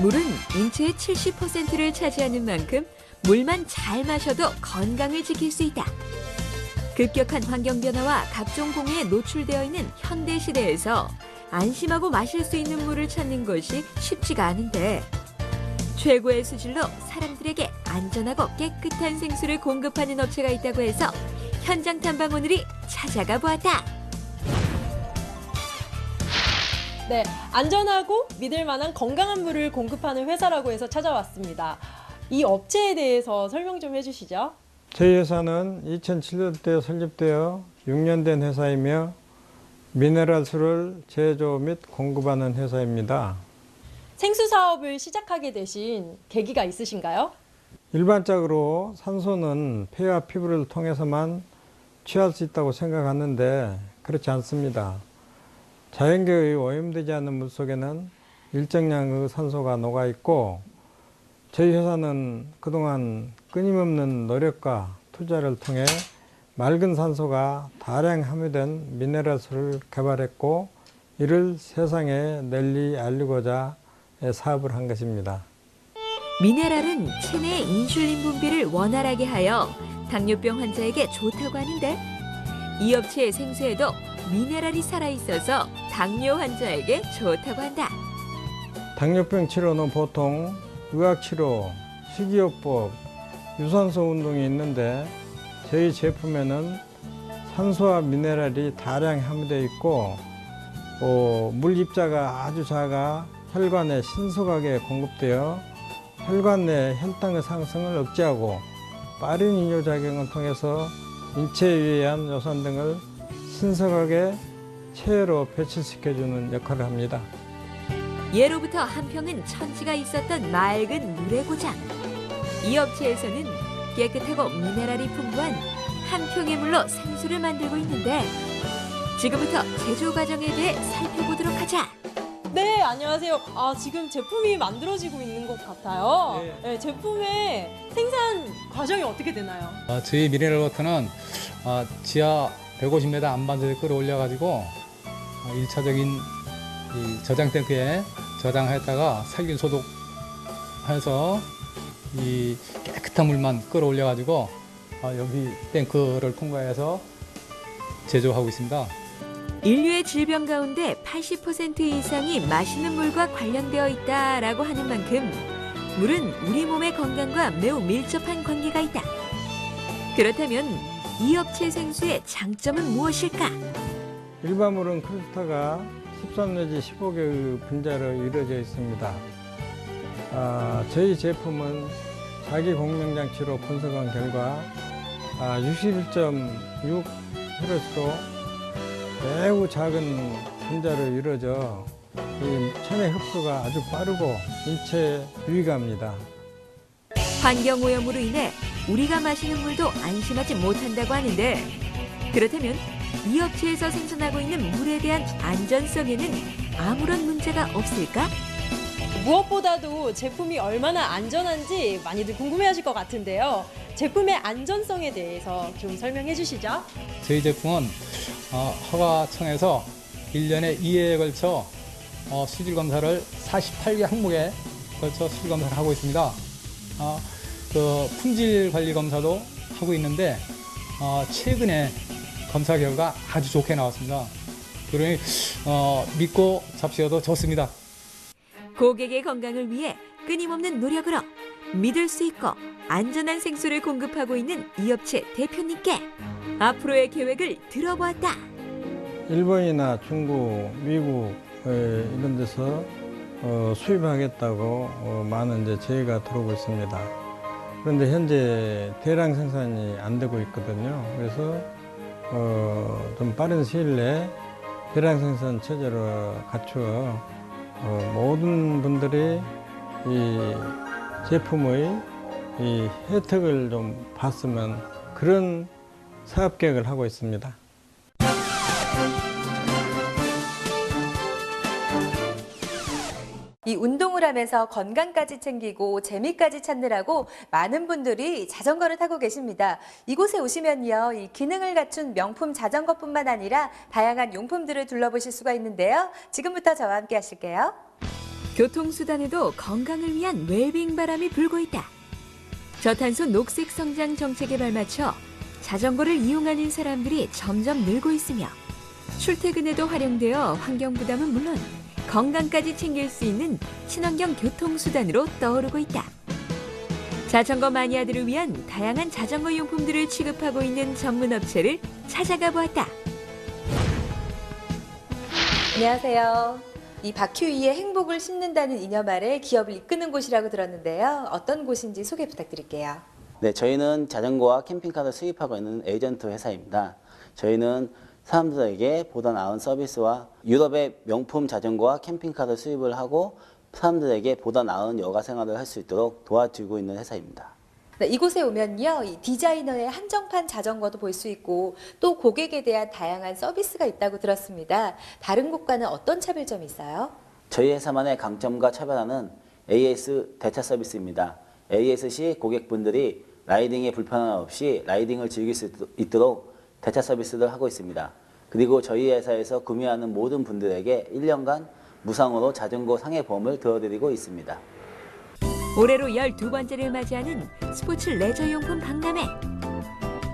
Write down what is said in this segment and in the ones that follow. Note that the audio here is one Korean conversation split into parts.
물은 인체의 70%를 차지하는 만큼 물만 잘 마셔도 건강을 지킬 수 있다. 급격한 환경 변화와 각종 공해에 노출되어 있는 현대 시대에서 안심하고 마실 수 있는 물을 찾는 것이 쉽지가 않은데 최고의 수질로 사람들에게 안전하고 깨끗한 생수를 공급하는 업체가 있다고 해서 현장 탐방 오늘이 찾아가 보았다. 네, 안전하고 믿을 만한 건강한 물을 공급하는 회사라고 해서 찾아왔습니다. 이 업체에 대해서 설명 좀 해주시죠. 저희 회사는 2007년도에 설립되어 6년 된 회사이며 미네랄수를 제조 및 공급하는 회사입니다. 생수 사업을 시작하게 되신 계기가 있으신가요? 일반적으로 산소는 폐와 피부를 통해서만 취할 수 있다고 생각하는데 그렇지 않습니다. 자연계의 오염되지 않는 물 속에는 일정량의 산소가 녹아 있고 저희 회사는 그동안 끊임없는 노력과 투자를 통해 맑은 산소가 다량 함유된 미네랄수를 개발했고 이를 세상에 널리 알리고자 사업을 한 것입니다. 미네랄은 체내 인슐린 분비를 원활하게 하여 당뇨병 환자에게 좋다고 하는데 이 업체의 생수에도 미네랄이 살아있어서 당뇨 환자에게 좋다고 한다. 당뇨병 치료는 보통 의학치료, 식이요법, 유산소 운동이 있는데 저희 제품에는 산소와 미네랄이 다량 함유되어 있고 물 입자가 아주 작아 혈관에 신속하게 공급되어 혈관 내 혈당의 상승을 억제하고 빠른 이뇨작용을 통해서 인체에 유해한 요산 등을 신속하게 체외로 배출시켜주는 역할을 합니다. 예로부터 한평은 천지가 있었던 맑은 물의 고장. 이 업체에서는 깨끗하고 미네랄이 풍부한 한평의 물로 생수를 만들고 있는데 지금부터 제조 과정에 대해 살펴보도록 하자. 네, 안녕하세요. 지금 제품이 만들어지고 있는 것 같아요. 네, 제품의 생산 과정이 어떻게 되나요? 저희 미네랄워터는 지하 150m 안반수에 끌어올려가지고 1차적인 이 저장 탱크에 저장했다가 살균 소독해서 이 깨끗한 물만 끌어올려가지고 여기 탱크를 통과해서 제조하고 있습니다. 인류의 질병 가운데 80% 이상이 마시는 물과 관련되어 있다라고 하는 만큼 물은 우리 몸의 건강과 매우 밀접한 관계가 있다. 그렇다면 이 업체 생수의 장점은 무엇일까? 일반 물은 클스터가 13 내지 15개의 분자로 이루어져 있습니다. 저희 제품은 자기 공명장치로 분석한 결과 61.6 헤르츠로 매우 작은 분자로 이루어져 이 체내 흡수가 아주 빠르고 인체에 유익합니다. 환경오염으로 인해 우리가 마시는 물도 안심하지 못한다고 하는데 그렇다면 이 업체에서 생산하고 있는 물에 대한 안전성에는 아무런 문제가 없을까? 무엇보다도 제품이 얼마나 안전한지 많이들 궁금해하실 것 같은데요. 제품의 안전성에 대해서 좀 설명해 주시죠. 저희 제품은 허가청에서 1년에 2회에 걸쳐 수질 검사를 48개 항목에 걸쳐 수질 검사를 하고 있습니다. 그 품질 관리 검사도 하고 있는데 최근에 검사 결과 아주 좋게 나왔습니다. 그러니 믿고 잡수셔도 좋습니다. 고객의 건강을 위해 끊임없는 노력으로 믿을 수 있고 안전한 생수를 공급하고 있는 이 업체 대표님께 앞으로의 계획을 들어보았다. 일본이나 중국, 미국 이런 데서 수입하겠다고 많은 이제 제의가 들어오고 있습니다. 그런데 현재 대량 생산이 안 되고 있거든요. 그래서 좀 빠른 시일 내에 대량 생산 체제를 갖추어 모든 분들이 이 제품의 이 혜택을 좀 봤으면 그런 사업 계획을 하고 있습니다. 이 운동을 하면서 건강까지 챙기고 재미까지 찾느라고 많은 분들이 자전거를 타고 계십니다. 이곳에 오시면요, 이 기능을 갖춘 명품 자전거뿐만 아니라 다양한 용품들을 둘러보실 수가 있는데요. 지금부터 저와 함께 하실게요. 교통수단에도 건강을 위한 웰빙 바람이 불고 있다. 저탄소 녹색 성장 정책에 발맞춰 자전거를 이용하는 사람들이 점점 늘고 있으며 출퇴근에도 활용되어 환경 부담은 물론 건강까지 챙길 수 있는 친환경 교통수단으로 떠오르고 있다. 자전거 마니아들을 위한 다양한 자전거 용품들을 취급하고 있는 전문 업체를 찾아가 보았다. 안녕하세요. 이 바퀴 위에 행복을 심는다는 이념 아래 기업을 이끄는 곳이라고 들었는데요. 어떤 곳인지 소개 부탁드릴게요. 네, 저희는 자전거와 캠핑카를 수입하고 있는 에이전트 회사입니다. 저희는 사람들에게 보다 나은 서비스와 유럽의 명품 자전거와 캠핑카를 수입을 하고 사람들에게 보다 나은 여가 생활을 할 수 있도록 도와주고 있는 회사입니다. 네, 이곳에 오면요, 이 디자이너의 한정판 자전거도 볼 수 있고 또 고객에 대한 다양한 서비스가 있다고 들었습니다. 다른 곳과는 어떤 차별점이 있어요? 저희 회사만의 강점과 차별화는 AS 대차 서비스입니다. AS 시 고객분들이 라이딩에 불편함 없이 라이딩을 즐길 수 있도록 대차 서비스를 하고 있습니다. 그리고 저희 회사에서 구매하는 모든 분들에게 1년간 무상으로 자전거 상해보험을 들어드리고 있습니다. 올해로 12번째를 맞이하는 스포츠 레저용품 박람회.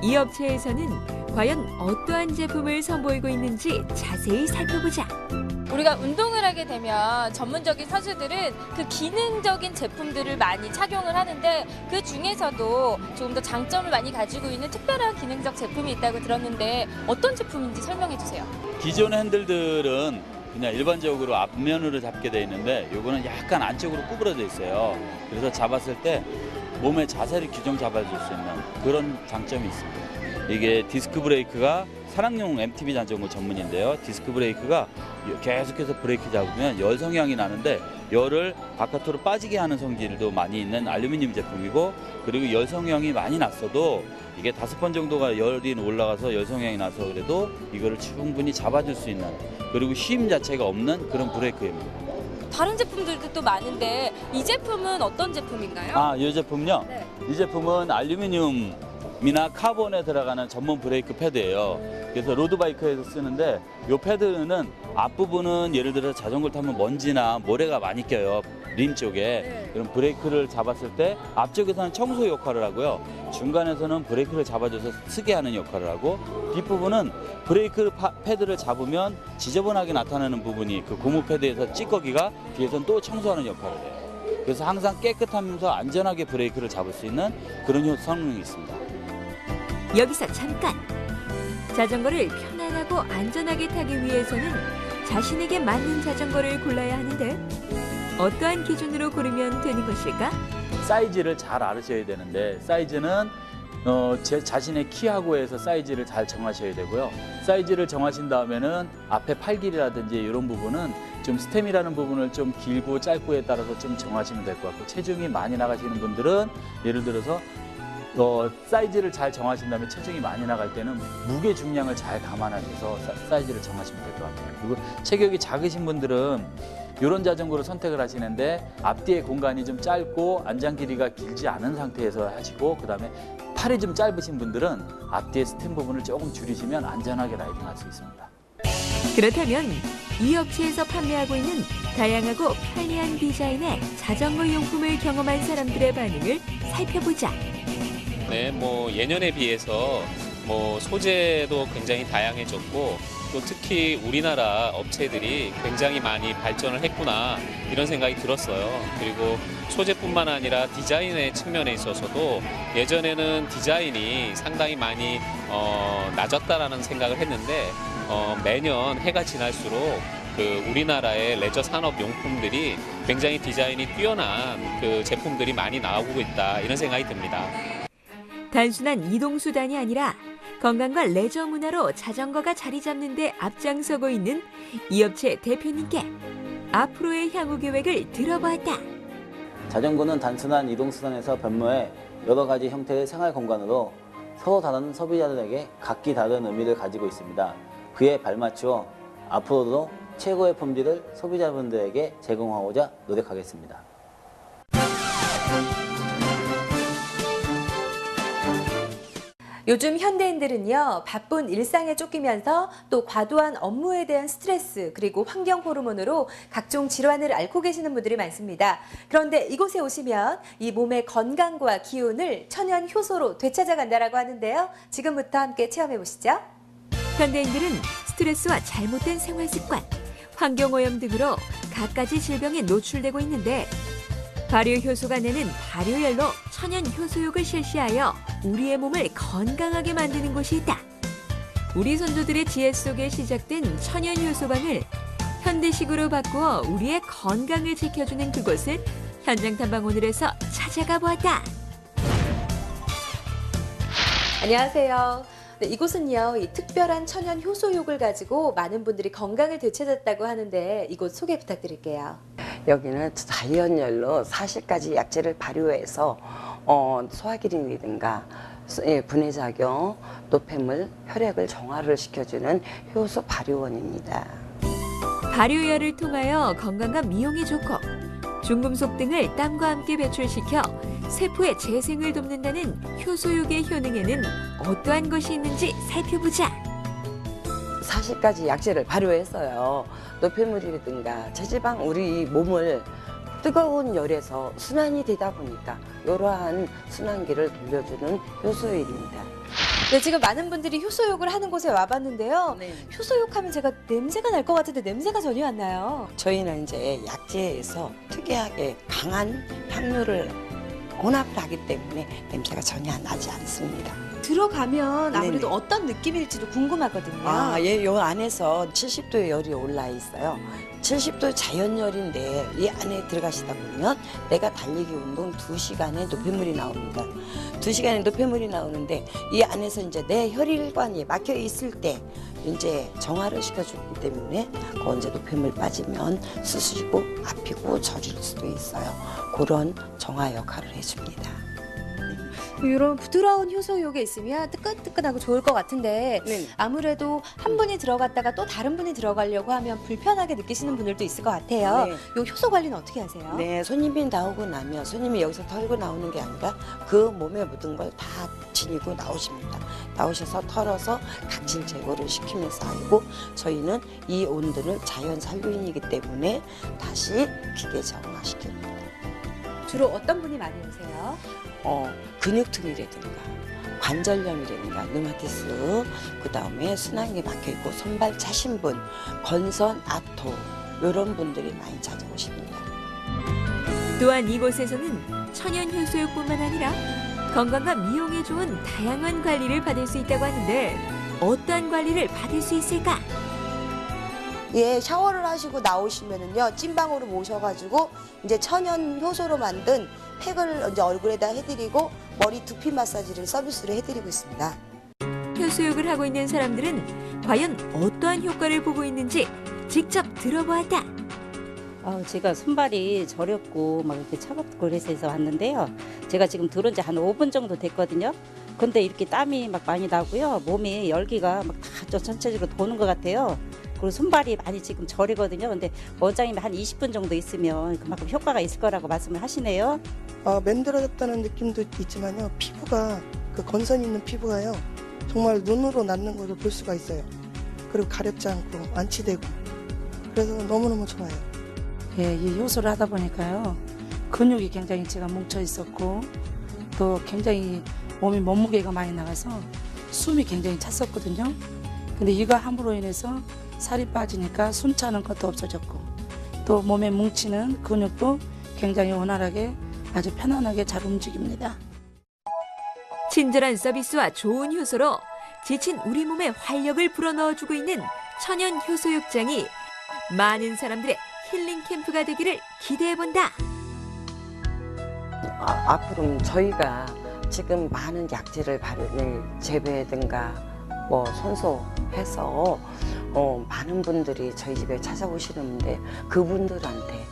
이 업체에서는 과연 어떠한 제품을 선보이고 있는지 자세히 살펴보자. 우리가 운동을 하게 되면 전문적인 선수들은 그 기능적인 제품들을 많이 착용을 하는데 그 중에서도 조금 더 장점을 많이 가지고 있는 특별한 기능적 제품이 있다고 들었는데 어떤 제품인지 설명해 주세요. 기존 핸들들은 그냥 일반적으로 앞면으로 잡게 돼 있는데 요거는 약간 안쪽으로 구부러져 있어요. 그래서 잡았을 때 몸의 자세를 규정 잡아줄 수 있는 그런 장점이 있습니다. 이게 디스크 브레이크가 산악용 MTB 자전거 전문인데요. 디스크 브레이크가 계속해서 브레이크 잡으면 열 성향이 나는데 열을 바깥으로 빠지게 하는 성질도 많이 있는 알루미늄 제품이고, 그리고 열 성향이 많이 났어도 이게 5번 정도가 열이 올라가서 열 성향이 나서 그래도 이거를 충분히 잡아줄 수 있는, 그리고 쉼 자체가 없는 그런 브레이크입니다. 다른 제품들도 또 많은데 이 제품은 어떤 제품인가요? 이 제품요? 네. 이 제품은 알루미늄이나 카본에 들어가는 전문 브레이크 패드예요. 그래서 로드바이크에서 쓰는데 이 패드는 앞부분은 예를 들어서 자전거를 타면 먼지나 모래가 많이 껴요. 림 쪽에. 네. 그럼 브레이크를 잡았을 때 앞쪽에서는 청소 역할을 하고요. 중간에서는 브레이크를 잡아줘서 쓰게 하는 역할을 하고, 뒷부분은 브레이크 패드를 잡으면 지저분하게 나타나는 부분이 그 고무 패드에서 찌꺼기가 뒤에서는 또 청소하는 역할을 해요. 그래서 항상 깨끗하면서 안전하게 브레이크를 잡을 수 있는 그런 성능이 있습니다. 여기서 잠깐! 자전거를 편안하고 안전하게 타기 위해서는 자신에게 맞는 자전거를 골라야 하는데 어떠한 기준으로 고르면 되는 것일까? 사이즈를 잘 알으셔야 되는데, 사이즈는 제 자신의 키하고 해서 사이즈를 잘 정하셔야 되고요. 사이즈를 정하신 다음에는 앞에 팔 길이라든지 이런 부분은 좀 스템이라는 부분을 좀 길고 짧고에 따라서 좀 정하시면 될 것 같고, 체중이 많이 나가시는 분들은 예를 들어서 사이즈를 잘 정하신 다음에 체중이 많이 나갈 때는 무게 중량을 잘 감안하셔서 사이즈를 정하시면 될 것 같아요. 그리고 체격이 작으신 분들은 이런 자전거를 선택을 하시는데 앞뒤의 공간이 좀 짧고 안장 길이가 길지 않은 상태에서 하시고, 그다음에 팔이 좀 짧으신 분들은 앞뒤의 스템 부분을 조금 줄이시면 안전하게 라이딩할 수 있습니다. 그렇다면 이 업체에서 판매하고 있는 다양하고 편리한 디자인의 자전거 용품을 경험한 사람들의 반응을 살펴보자. 네, 예년에 비해서 소재도 굉장히 다양해졌고, 또 특히 우리나라 업체들이 굉장히 많이 발전을 했구나 이런 생각이 들었어요. 그리고 소재뿐만 아니라 디자인의 측면에 있어서도 예전에는 디자인이 상당히 많이 낮았다라는 생각을 했는데 매년 해가 지날수록 그 우리나라의 레저 산업 용품들이 굉장히 디자인이 뛰어난 그 제품들이 많이 나오고 있다 이런 생각이 듭니다. 단순한 이동수단이 아니라 건강과 레저 문화로 자전거가 자리 잡는 데 앞장서고 있는 이 업체 대표님께 앞으로의 향후 계획을 들어보았다. 자전거는 단순한 이동수단에서 변모해 여러 가지 형태의 생활 공간으로 서로 다른 소비자들에게 각기 다른 의미를 가지고 있습니다. 그에 발맞추어 앞으로도 최고의 품질을 소비자분들에게 제공하고자 노력하겠습니다. 요즘 현대인들은요, 바쁜 일상에 쫓기면서 또 과도한 업무에 대한 스트레스 그리고 환경 호르몬으로 각종 질환을 앓고 계시는 분들이 많습니다. 그런데 이곳에 오시면 이 몸의 건강과 기운을 천연 효소로 되찾아간다라고 하는데요. 지금부터 함께 체험해 보시죠. 현대인들은 스트레스와 잘못된 생활 습관, 환경오염 등으로 갖가지 질병에 노출되고 있는데 발효효소가 내는 발효열로 천연 효소욕을 실시하여 우리의 몸을 건강하게 만드는 곳이 있다. 우리 선조들의 지혜 속에 시작된 천연 효소방을 현대식으로 바꾸어 우리의 건강을 지켜주는 그곳을 현장 탐방 오늘에서 찾아가 보았다. 안녕하세요. 네, 이곳은요, 이 특별한 천연 효소욕을 가지고 많은 분들이 건강을 되찾았다고 하는데 이곳 소개 부탁드릴게요. 여기는 자연열로 40가지 약재를 발효해서 소화기능이든가 분해작용, 노폐물, 혈액을 정화를 시켜주는 효소 발효원입니다. 발효열을 통하여 건강과 미용에 좋고 중금속 등을 땀과 함께 배출시켜 세포의 재생을 돕는다는 효소욕의 효능에는 어떠한 것이 있는지 살펴보자. 40가지 약재를 발효했어요. 노폐물이라든가 체지방, 우리 몸을 뜨거운 열에서 순환이 되다 보니까 이러한 순환기를 돌려주는 효소일입니다. 네, 지금 많은 분들이 효소욕을 하는 곳에 와봤는데요. 네. 효소욕하면 제가 냄새가 날 것 같은데 냄새가 전혀 안 나요. 저희는 이제 약재에서 특이하게 강한 향료를 혼합을 하기 때문에 냄새가 전혀 나지 않습니다. 들어가면 아무래도 네네. 어떤 느낌일지도 궁금하거든요. 예, 요 안에서 70도의 열이 올라 있어요. 70도 자연열인데 이 안에 들어가시다 보면 내가 달리기 운동 2시간에 노폐물이 나옵니다. 2시간에 노폐물이 나오는데 이 안에서 이제 내 혈일관이 막혀 있을 때 이제 정화를 시켜주기 때문에 그 이제 노폐물 빠지면 쑤시고 아프고 저릴 수도 있어요. 그런 정화 역할을 해줍니다. 이런 부드러운 효소욕에 있으면 뜨끈뜨끈하고 좋을 것 같은데 네. 아무래도 한 분이 들어갔다가 또 다른 분이 들어가려고 하면 불편하게 느끼시는 분들도 있을 것 같아요. 네. 요 효소 관리는 어떻게 하세요? 네, 손님이 나오고 나면 손님이 여기서 털고 나오는 게 아니라 그 몸에 묻은 걸 다 지니고 나오십니다. 나오셔서 털어서 각질 제거를 시키면서 하고 저희는 이 온도는 자연 산류인이기 때문에 다시 기계 정화시킵니다. 주로 어떤 분이 많이 오세요? 근육통이라든가 관절염이라든가 류마티스, 그 다음에 순환기 막혀있고 손발 차신 분, 건선, 아토 이런 분들이 많이 찾아오십니다. 또한 이곳에서는 천연 효소욕뿐만 아니라 건강과 미용에 좋은 다양한 관리를 받을 수 있다고 하는데 어떠한 관리를 받을 수 있을까? 예, 샤워를 하시고 나오시면은요, 찐방으로 모셔가지고 이제 천연 효소로 만든 팩을 이제 얼굴에다 해드리고 머리 두피 마사지를 서비스로 해드리고 있습니다. 효소욕을 하고 있는 사람들은 과연 어떠한 효과를 보고 있는지 직접 들어보았다. 제가 손발이 저렸고 막 이렇게 차갑고 그래서 왔는데요. 제가 지금 들어온 지 한 5분 정도 됐거든요. 근데 이렇게 땀이 막 많이 나고요. 몸에 열기가 막 다 전체적으로 도는 것 같아요. 그리고 손발이 많이 지금 저리거든요. 근데 원장님이 한 20분 정도 있으면 그만큼 효과가 있을 거라고 말씀을 하시네요. 맨들어졌다는 느낌도 있지만요. 피부가, 그 건선 있는 피부가요. 정말 눈으로 낫는 것을 볼 수가 있어요. 그리고 가렵지 않고 안치되고. 그래서 너무너무 좋아요. 예, 이 효소를 하다 보니까요. 근육이 굉장히 제가 뭉쳐 있었고 또 굉장히 몸이 몸무게가 많이 나가서 숨이 굉장히 찼었거든요. 근데 이거 함으로 인해서 살이 빠지니까 숨 차는 것도 없어졌고 또 몸에 뭉치는 근육도 굉장히 원활하게 아주 편안하게 잘 움직입니다. 친절한 서비스와 좋은 효소로 지친 우리 몸에 활력을 불어넣어주고 있는 천연 효소욕장이 많은 사람들의 힐링 캠프가 되기를 기대해본다. 앞으로 저희가 지금 많은 약재를 재배든가 뭐 손소해서 많은 분들이 저희 집에 찾아오시는데 그분들한테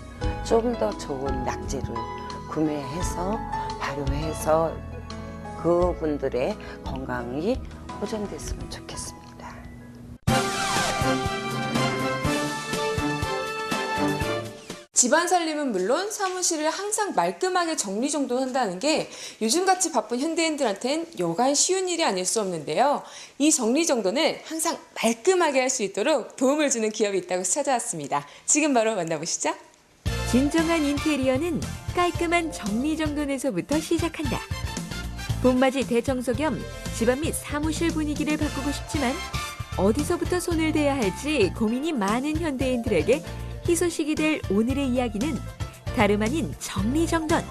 좀 더 좋은 약재를 구매해서 발효해서 그분들의 건강이 보존됐으면 좋겠습니다. 집안 살림은 물론 사무실을 항상 말끔하게 정리정돈한다는 게 요즘같이 바쁜 현대인들한텐 여간 쉬운 일이 아닐 수 없는데요. 이 정리정돈을 항상 말끔하게 할 수 있도록 도움을 주는 기업이 있다고 찾아왔습니다. 지금 바로 만나보시죠. 진정한 인테리어는 깔끔한 정리정돈에서부터 시작한다. 봄맞이 대청소 겸 집안 및 사무실 분위기를 바꾸고 싶지만 어디서부터 손을 대야 할지 고민이 많은 현대인들에게 희소식이 될 오늘의 이야기는 다름 아닌 정리정돈.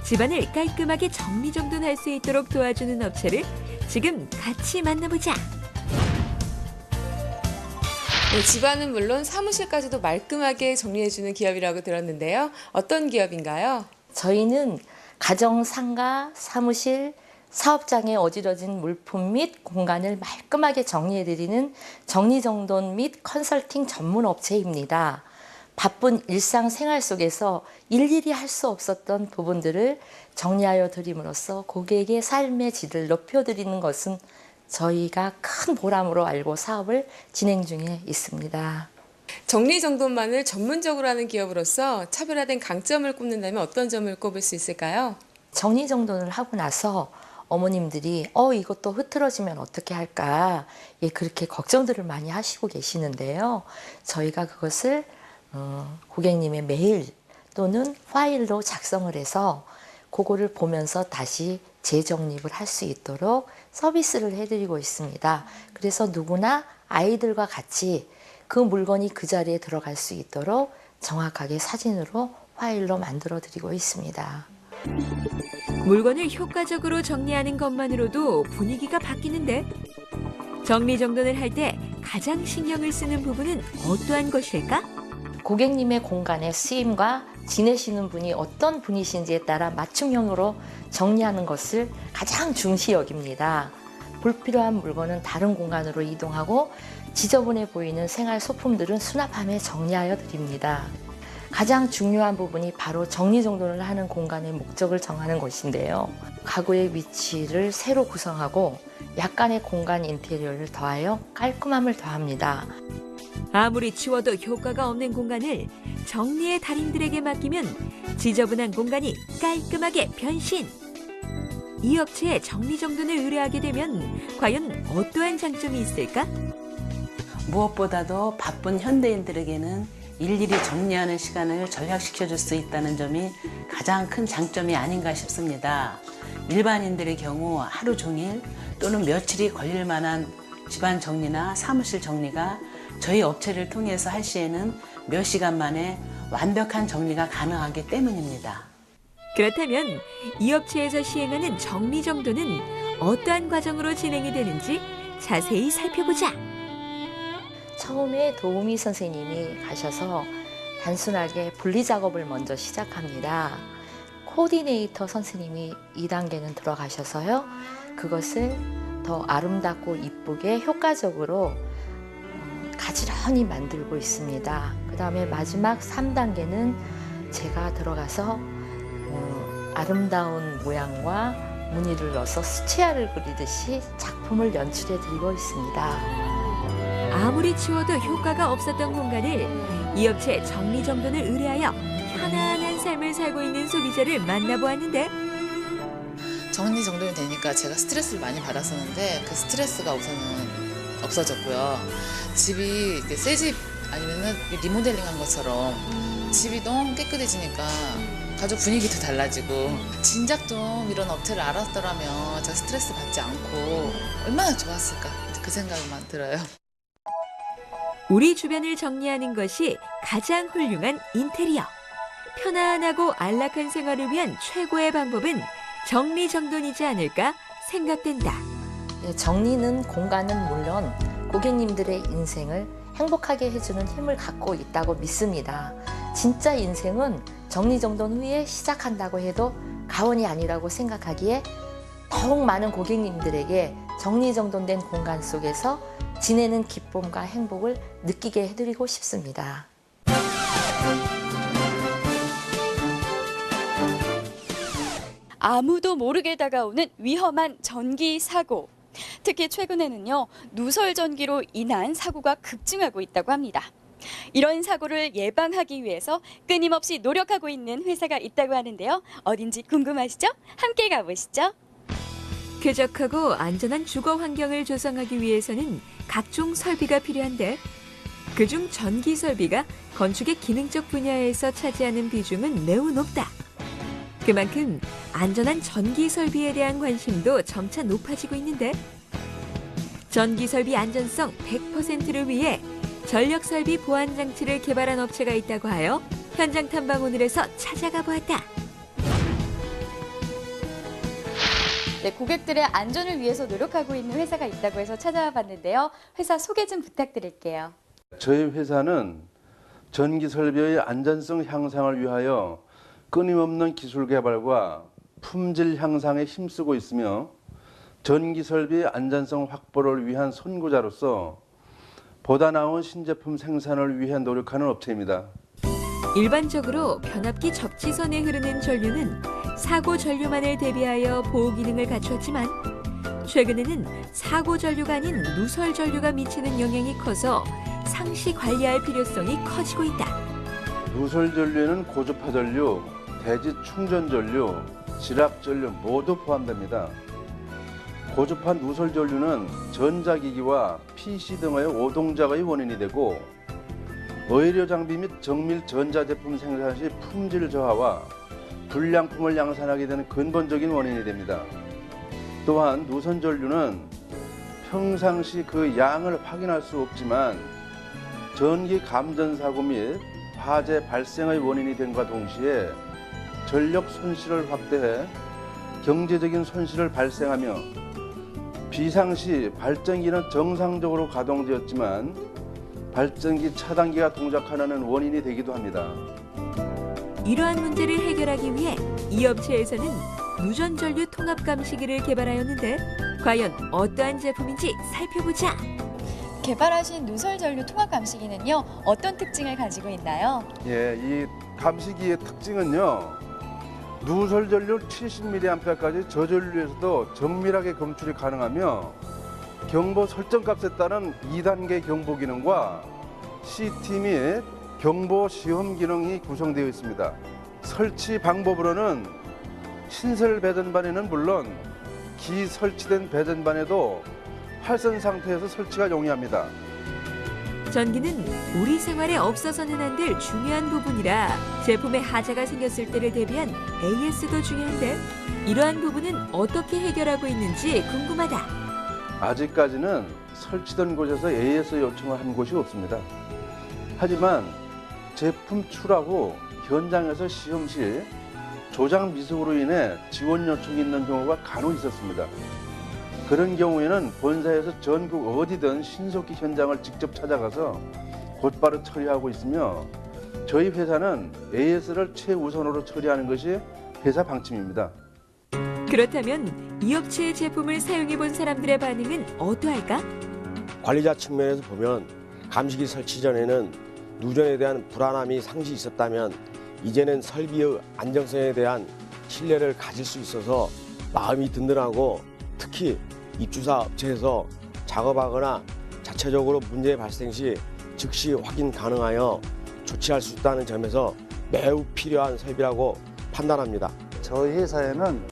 집안을 깔끔하게 정리정돈할 수 있도록 도와주는 업체를 지금 같이 만나보자. 네, 집안은 물론 사무실까지도 말끔하게 정리해주는 기업이라고 들었는데요. 어떤 기업인가요? 저희는 가정, 상가, 사무실, 사업장에 어지러진 물품 및 공간을 말끔하게 정리해드리는 정리정돈 및 컨설팅 전문 업체입니다. 바쁜 일상생활 속에서 일일이 할 수 없었던 부분들을 정리하여 드림으로써 고객의 삶의 질을 높여드리는 것은 저희가 큰 보람으로 알고 사업을 진행 중에 있습니다. 정리정돈만을 전문적으로 하는 기업으로서 차별화된 강점을 꼽는다면 어떤 점을 꼽을 수 있을까요? 정리정돈을 하고 나서 어머님들이 이것도 흐트러지면 어떻게 할까 그렇게 걱정들을 많이 하시고 계시는데요. 저희가 그것을 고객님의 메일 또는 파일로 작성을 해서 그거를 보면서 다시 재정립을 할 수 있도록 서비스를 해드리고 있습니다. 그래서 누구나 아이들과 같이 그 물건이 그 자리에 들어갈 수 있도록 정확하게 사진으로 파일로 만들어 드리고 있습니다. 물건을 효과적으로 정리하는 것만으로도 분위기가 바뀌는데 정리정돈을 할 때 가장 신경을 쓰는 부분은 어떠한 것일까? 고객님의 공간의 쓰임과 지내시는 분이 어떤 분이신지에 따라 맞춤형으로 정리하는 것을 가장 중시 여깁니다. 불필요한 물건은 다른 공간으로 이동하고 지저분해 보이는 생활 소품들은 수납함에 정리하여 드립니다. 가장 중요한 부분이 바로 정리정돈을 하는 공간의 목적을 정하는 것인데요. 가구의 위치를 새로 구성하고 약간의 공간 인테리어를 더하여 깔끔함을 더합니다. 아무리 치워도 효과가 없는 공간을 정리의 달인들에게 맡기면 지저분한 공간이 깔끔하게 변신! 이 업체에 정리정돈을 의뢰하게 되면 과연 어떠한 장점이 있을까? 무엇보다도 바쁜 현대인들에게는 일일이 정리하는 시간을 절약시켜줄 수 있다는 점이 가장 큰 장점이 아닌가 싶습니다. 일반인들의 경우 하루 종일 또는 며칠이 걸릴 만한 집안 정리나 사무실 정리가 저희 업체를 통해서 할 시에는 몇 시간 만에 완벽한 정리가 가능하기 때문입니다. 그렇다면 이 업체에서 시행하는 정리정돈은 어떠한 과정으로 진행이 되는지 자세히 살펴보자. 처음에 도우미 선생님이 가셔서 단순하게 분리 작업을 먼저 시작합니다. 코디네이터 선생님이 2단계는 들어가셔서요. 그것을 더 아름답고 이쁘게 효과적으로 가지런히 만들고 있습니다. 그 다음에 마지막 3단계는 제가 들어가서 아름다운 모양과 무늬를 넣어서 수채화를 그리듯이 작품을 연출해 드리고 있습니다. 아무리 치워도 효과가 없었던 공간을 이 업체 정리정돈을 의뢰하여 편안한 삶을 살고 있는 소비자를 만나보았는데 정리정돈이 되니까 제가 스트레스를 많이 받았었는데 그 스트레스가 우선은 없어졌고요. 집이 새 집 아니면은 리모델링한 것처럼 집이 너무 깨끗해지니까 가족 분위기도 달라지고 진작 좀 이런 업체를 알았더라면 제가 스트레스 받지 않고 얼마나 좋았을까 그 생각만 들어요. 우리 주변을 정리하는 것이 가장 훌륭한 인테리어. 편안하고 안락한 생활을 위한 최고의 방법은 정리정돈이지 않을까 생각된다. 정리는 공간은 물론 고객님들의 인생을 행복하게 해주는 힘을 갖고 있다고 믿습니다. 진짜 인생은 정리정돈 후에 시작한다고 해도 과언이 아니라고 생각하기에 더욱 많은 고객님들에게 정리정돈된 공간 속에서 지내는 기쁨과 행복을 느끼게 해드리고 싶습니다. 아무도 모르게 다가오는 위험한 전기 사고. 특히 최근에는요, 누설 전기로 인한 사고가 급증하고 있다고 합니다. 이런 사고를 예방하기 위해서 끊임없이 노력하고 있는 회사가 있다고 하는데요. 어딘지 궁금하시죠? 함께 가보시죠. 쾌적하고 안전한 주거 환경을 조성하기 위해서는 각종 설비가 필요한데 그중 전기 설비가 건축의 기능적 분야에서 차지하는 비중은 매우 높다. 그만큼 안전한 전기 설비에 대한 관심도 점차 높아지고 있는데 전기 설비 안전성 100%를 위해 전력 설비 보안 장치를 개발한 업체가 있다고 하여 현장 탐방 오늘에서 찾아가 보았다. 네, 고객들의 안전을 위해서 노력하고 있는 회사가 있다고 해서 찾아와 봤는데요. 회사 소개 좀 부탁드릴게요. 저희 회사는 전기 설비의 안전성 향상을 위하여 끊임없는 기술 개발과 품질 향상에 힘쓰고 있으며 전기 설비의 안전성 확보를 위한 선구자로서 보다 나은 신제품 생산을 위해 노력하는 업체입니다. 일반적으로 변압기 접지선에 흐르는 전류는 사고 전류만을 대비하여 보호 기능을 갖추었지만 최근에는 사고 전류가 아닌 누설 전류가 미치는 영향이 커서 상시 관리할 필요성이 커지고 있다. 누설 전류에는 고주파 전류, 대지 충전 전류, 지락 전류 모두 포함됩니다. 고주파 누설 전류는 전자기기와 PC 등의 오동작의 원인이 되고 의료 장비 및 정밀 전자제품 생산 시 품질 저하와 불량품을 양산하게 되는 근본적인 원인이 됩니다. 또한 누설 전류는 평상시 그 양을 확인할 수 없지만 전기 감전 사고 및 화재 발생의 원인이 됨과 동시에 전력 손실을 확대해 경제적인 손실을 발생하며 비상시 발전기는 정상적으로 가동되었지만 발전기 차단기가 동작하는 원인이 되기도 합니다. 이러한 문제를 해결하기 위해 이 업체에서는 누전 전류 통합 감시기를 개발하였는데 과연 어떠한 제품인지 살펴보자. 개발하신 누설 전류 통합 감시기는요. 어떤 특징을 가지고 있나요? 예, 이 감시기의 특징은요. 누설 전류 70mA까지 저전류에서도 정밀하게 검출이 가능하며 경보 설정 값에 따른 2단계 경보 기능과 CT 및 경보 시험 기능이 구성되어 있습니다. 설치 방법으로는 신설 배전반에는 물론 기설치된 배전반에도 활선 상태에서 설치가 용이합니다. 전기는 우리 생활에 없어서는 안 될 중요한 부분이라 제품에 하자가 생겼을 때를 대비한 AS도 중요한데 이러한 부분은 어떻게 해결하고 있는지 궁금하다. 아직까지는 설치된 곳에서 AS 요청을 한 곳이 없습니다. 하지만 제품 출하 후 현장에서 시험 시 조작 미숙으로 인해 지원 요청이 있는 경우가 간혹 있었습니다. 그런 경우에는 본사에서 전국 어디든 신속히 현장을 직접 찾아가서 곧바로 처리하고 있으며 저희 회사는 AS를 최우선으로 처리하는 것이 회사 방침입니다. 그렇다면 이 업체의 제품을 사용해 본 사람들의 반응은 어떠할까? 관리자 측면에서 보면 감시기 설치 전에는 누전에 대한 불안함이 상시 있었다면 이제는 설비의 안정성에 대한 신뢰를 가질 수 있어서 마음이 든든하고 특히 입주사 업체에서 작업하거나 자체적으로 문제 발생 시 즉시 확인 가능하여 조치할 수 있다는 점에서 매우 필요한 설비라고 판단합니다. 저희 회사에는